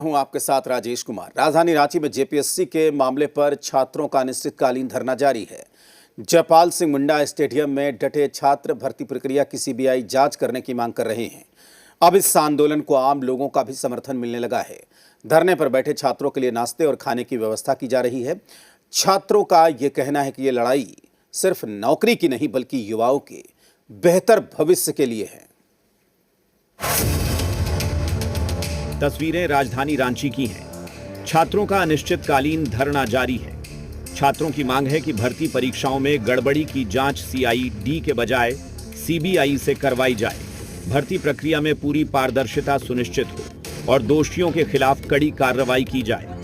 हूं आपके साथ राजेश कुमार। राजधानी रांची में जेपीएससी के मामले पर छात्रों का अनिश्चितकालीन धरना जारी है। जयपाल सिंह मुंडा स्टेडियम में डटे छात्र भर्ती प्रक्रिया की सीबीआई जांच करने की मांग कर रहे हैं। अब इस आंदोलन को आम लोगों का भी समर्थन मिलने लगा है। धरने पर बैठे छात्रों के लिए नाश्ते और खाने की व्यवस्था की जा रही है। छात्रों का यह कहना है कि यह लड़ाई सिर्फ नौकरी की नहीं बल्कि युवाओं के बेहतर भविष्य के लिए है। तस्वीरें राजधानी रांची की हैं। छात्रों का अनिश्चितकालीन धरना जारी है। छात्रों की मांग है कि भर्ती परीक्षाओं में गड़बड़ी की जांच सीआईडी के बजाय सीबीआई से करवाई जाए, भर्ती प्रक्रिया में पूरी पारदर्शिता सुनिश्चित हो और दोषियों के खिलाफ कड़ी कार्रवाई की जाए।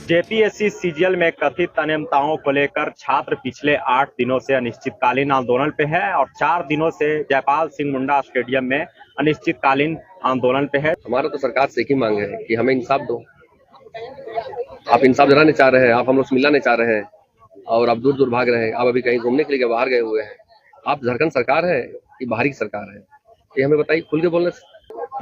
जेपीएससी सीजीएल में कथित अनियमितताओं को लेकर छात्र पिछले 8 दिनों से अनिश्चितकालीन आंदोलन पे है और 4 दिनों से जयपाल सिंह मुंडा स्टेडियम में अनिश्चितकालीन आंदोलन पे है। हमारा तो सरकार से एक ही मांग है कि हमें इंसाफ दो। आप इंसाफ दिलाने चाह रहे हैं, आप हम लोग से मिलाने चाह रहे हैं और आप दूर दूर भाग रहे हैं। आप अभी कहीं घूमने के लिए बाहर गए हुए हैं। आप झारखंड सरकार है कि बाहरी सरकार है, ये हमें बताइए खुल के बोलने से।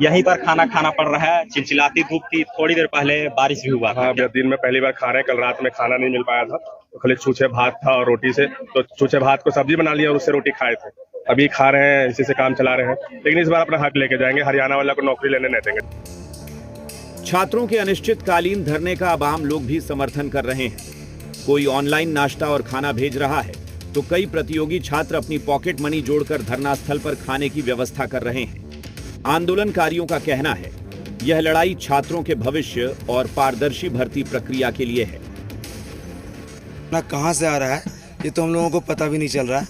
यहीं पर खाना खाना पड़ रहा है। चिलचिलाती धूप थी, थोड़ी देर पहले बारिश भी हुआ। हाँ, दिन में पहली बार खा रहे हैं। कल रात में खाना नहीं मिल पाया था तो खाली छूछे भात था और रोटी से, तो छूछे भात को सब्जी बना लिया और उससे रोटी खाए थे। अभी खा रहे हैं, इसी से काम चला रहे हैं, लेकिन इस बार अपना हक लेके जाएंगे। हरियाणा वाला को नौकरी लेने नहीं देंगे। छात्रों के अनिश्चितकालीन धरने का अब आम लोग भी समर्थन कर रहे हैं। कोई ऑनलाइन नाश्ता और खाना भेज रहा है तो कई प्रतियोगी छात्र अपनी पॉकेट मनी जोड़कर धरना स्थल पर खाने की व्यवस्था कर रहे हैं। आंदोलनकारियों का कहना है यह लड़ाई छात्रों के भविष्य और पारदर्शी भर्ती प्रक्रिया के लिए है। ना कहां से आ रहा है ये तो हम लोगों को पता भी नहीं चल रहा है।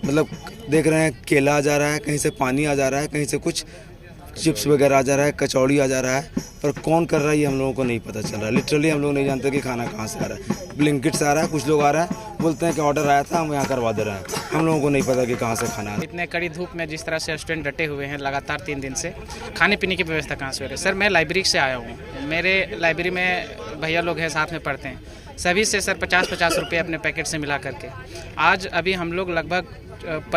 मतलब देख रहे हैं केला आ जा रहा है, कहीं से पानी आ जा रहा है, कहीं से कुछ चिप्स वगैरह आ जा रहा है, कचौड़ी आ जा रहा है, पर कौन कर रहा है ये हम लोगों को नहीं पता चल रहा है। लिटरली हम लोग नहीं जानते कि खाना कहाँ से आ रहा है। ब्लिंकिट से आ रहा है, कुछ लोग आ रहा है बोलते हैं कि ऑर्डर आया था हम यहाँ करवा दे रहे हैं। हम लोगों को नहीं पता कि कहाँ से खाना है। इतने कड़ी धूप में जिस तरह से स्टूडेंट डटे हुए हैं लगातार 3 दिन से, खाने पीने की व्यवस्था कहाँ से हो रही है? सर मैं लाइब्रेरी से आया हूँ। मेरे लाइब्रेरी में भैया लोग हैं, साथ में पढ़ते हैं। सभी से सर 50-50 रुपये अपने पैकेट से मिला करके आज अभी हम लोग लगभग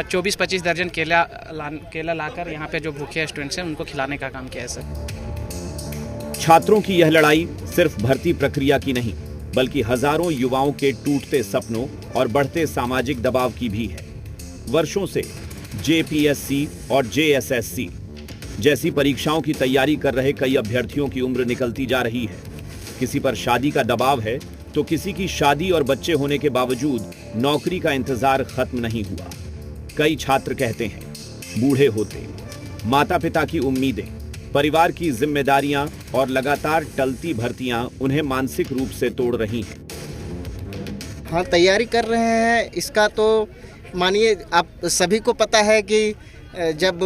24-25 दर्जन केला लाकर यहाँ पे जो भूखे स्टूडेंट्स हैं उनको खिलाने का काम किया है सर। छात्रों की यह लड़ाई सिर्फ भर्ती प्रक्रिया की नहीं बल्कि हजारों युवाओं के टूटते सपनों और बढ़ते सामाजिक दबाव की भी है। वर्षों से जेपीएससी और जेएसएससी जैसी परीक्षाओं की तैयारी कर रहे कई अभ्यर्थियों की उम्र निकलती जा रही है। किसी पर शादी का दबाव है तो किसी की शादी और बच्चे होने के बावजूद नौकरी का इंतजार खत्म नहीं हुआ। कई छात्र कहते हैं बूढ़े होते, माता पिता की उम्मीदें, परिवार की जिम्मेदारियां और लगातार टलती भर्तियां उन्हें मानसिक रूप से तोड़ रही हैं। हाँ, तैयारी कर रहे हैं। इसका तो मानिए आप सभी को पता है कि जब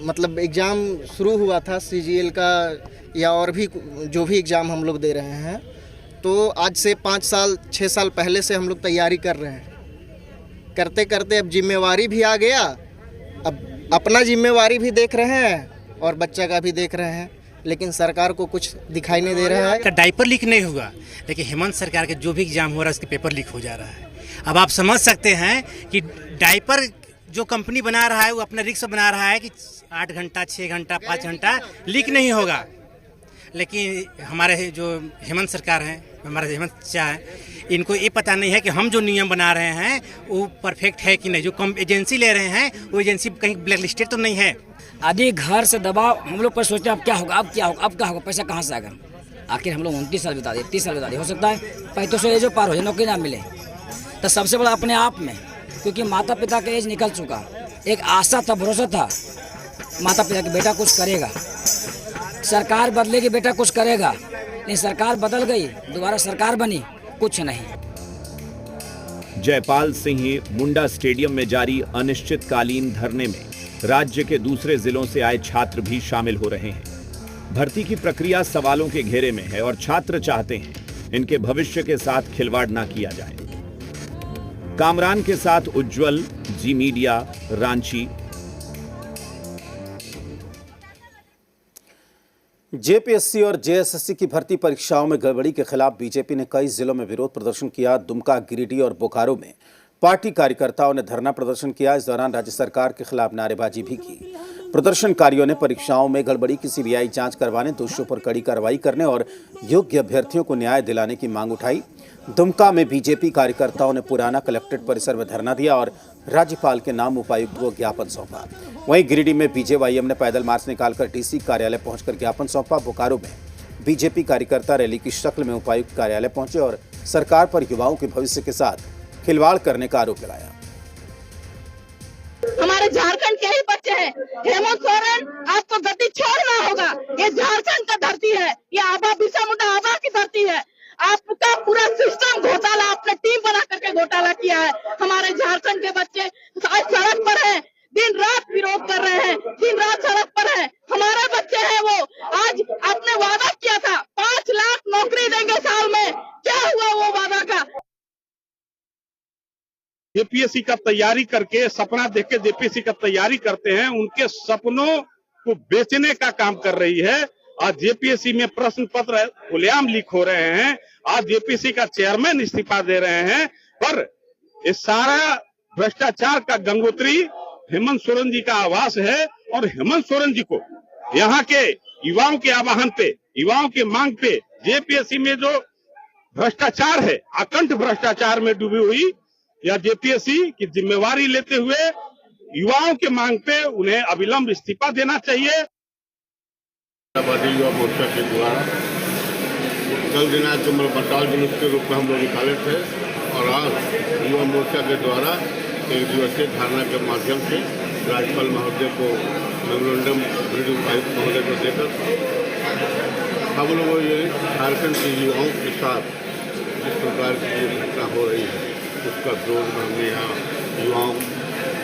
मतलब एग्ज़ाम शुरू हुआ था सीजीएल का या और भी जो भी एग्ज़ाम हम लोग दे रहे हैं, तो आज से 5 साल 6 साल पहले से हम लोग तैयारी कर रहे हैं। करते करते अब जिम्मेवारी भी आ गया। अब अपना जिम्मेवारी भी देख रहे हैं और बच्चा का भी देख रहे हैं, लेकिन सरकार को कुछ दिखाई नहीं दे रहा है। डायपर लीक नहीं हुआ, लेकिन हेमंत सरकार के जो भी एग्जाम हो रहा है उसके पेपर लीक हो जा रहा है। अब आप समझ सकते हैं कि डायपर जो कंपनी बना रहा है वो अपना रिक्स बना रहा है कि 8 घंटा 6 घंटा 5 घंटा लीक नहीं होगा, लेकिन हमारे जो हेमंत सरकार हैं, हमारे हेमंत शाह हैं, इनको ये पता नहीं है कि हम जो नियम बना रहे हैं वो परफेक्ट है कि नहीं। जो एजेंसी ले रहे हैं वो एजेंसी कहीं ब्लैक लिस्टेड तो नहीं है। आदि घर से दबाव हम लोग पर सोचते हैं अब क्या होगा, अब क्या होगा, अब क्या होगा, पैसा कहाँ से आएगा। आखिर हम लोग 29 साल बता दिए, 30 साल बता दिए, हो सकता है 35 एज जो पार हो जाए, नौकरी ना मिले। तो सबसे बड़ा अपने आप में, क्योंकि माता पिता का एज निकल चुका, एक आशा था, भरोसा था माता पिता के बेटा कुछ करेगा, सरकार बदलेगी बेटा कुछ करेगा, लेकिन सरकार बदल गई, दोबारा सरकार बनी, कुछ नहीं। जयपाल सिंह मुंडा स्टेडियम में जारी अनिश्चितकालीन धरने में राज्य के दूसरे जिलों से आए छात्र भी शामिल हो रहे हैं। भर्ती की प्रक्रिया सवालों के घेरे में है और छात्र चाहते हैं इनके भविष्य के साथ खिलवाड़ ना किया जाए। कामरान के साथ उज्जवल, जी मीडिया, रांची। जेपीएससी और जेएसएससी की भर्ती परीक्षाओं में गड़बड़ी के खिलाफ बीजेपी ने कई जिलों में विरोध प्रदर्शन किया। दुमका, गिरिडीह और बोकारो में पार्टी कार्यकर्ताओं ने धरना प्रदर्शन किया। इस दौरान राज्य सरकार के खिलाफ नारेबाजी भी की। प्रदर्शनकारियों ने परीक्षाओं में गड़बड़ी की सीबीआई जांच करवाने, दोषियों पर कड़ी कार्रवाई करने और योग्य अभ्यर्थियों को न्याय दिलाने की मांग उठाई। दुमका में बीजेपी कार्यकर्ताओं ने पुराना कलेक्ट्रेट परिसर में धरना दिया और राज्यपाल के नाम उपायुक्त को ज्ञापन सौंपा। वहीं गिरिडीह में बीजेवाईएम ने पैदल मार्च निकालकर डीसी कार्यालय पहुंचकर ज्ञापन सौंपा। बोकारो में बीजेपी कार्यकर्ता रैली की शक्ल में उपायुक्त कार्यालय पहुंचे और सरकार पर युवाओं के भविष्य के साथ खिलवाड़ करने का आरोप लगाया। हमारे झारखंड के ही बच्चे हैं। हेमंत सोरेन, आपको गति छोड़ना होगा। ये झारखंड का धरती है, ये आबा बिरसा मुंडा आबा की धरती है। आपका पूरा सिस्टम घोटाला, आपने टीम बना करके घोटाला किया है। हमारे झारखंड के बच्चे आज सड़क पर हैं, दिन रात विरोध कर रहे हैं, दिन रात सड़क पर हैं। हमारे बच्चे हैं वो। आज आपने वादा किया था 5 लाख नौकरी देंगे साल में, क्या हुआ वो वादा का? जेपीएससी का तैयारी करके, सपना देख के जेपीएससी का तैयारी करते हैं, उनके सपनों को बेचने का काम कर रही है। आज जेपीएससी में प्रश्न पत्र खुलेआम लीक हो रहे हैं। आज जेपीएससी का चेयरमैन इस्तीफा दे रहे हैं, पर इस सारा भ्रष्टाचार का गंगोत्री हेमंत सोरेन जी का आवास है। और हेमंत सोरेन जी को यहाँ के युवाओं के आह्वान पे, युवाओं के मांग पे, जेपीएससी में जो भ्रष्टाचार है, अकंठ भ्रष्टाचार में डूबी हुई या जेपीएससी की जिम्मेवारी लेते हुए युवाओं के मांग पे उन्हें अविलंब इस्तीफा देना चाहिए। युवा मोर्चा के द्वारा कल दिनांक को हड़ताल जुलूस के रूप में हम लोग निकाले थे और आज युवा मोर्चा के द्वारा एक दिवसीय धरना के माध्यम से राज्यपाल महोदय को मेमोरेंडम ब्रिज उपायुक्त महोदय को देकर हम लोग ये झारखंड के युवाओं के साथ जिस प्रकार की घटना हो रही है उसका विरोध में हमने यहाँ युवाओं,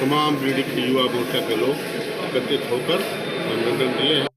तमाम बीडी के युवा मोर्चा के लोग एकत्रित होकर मेमोरेंडम दिए हैं।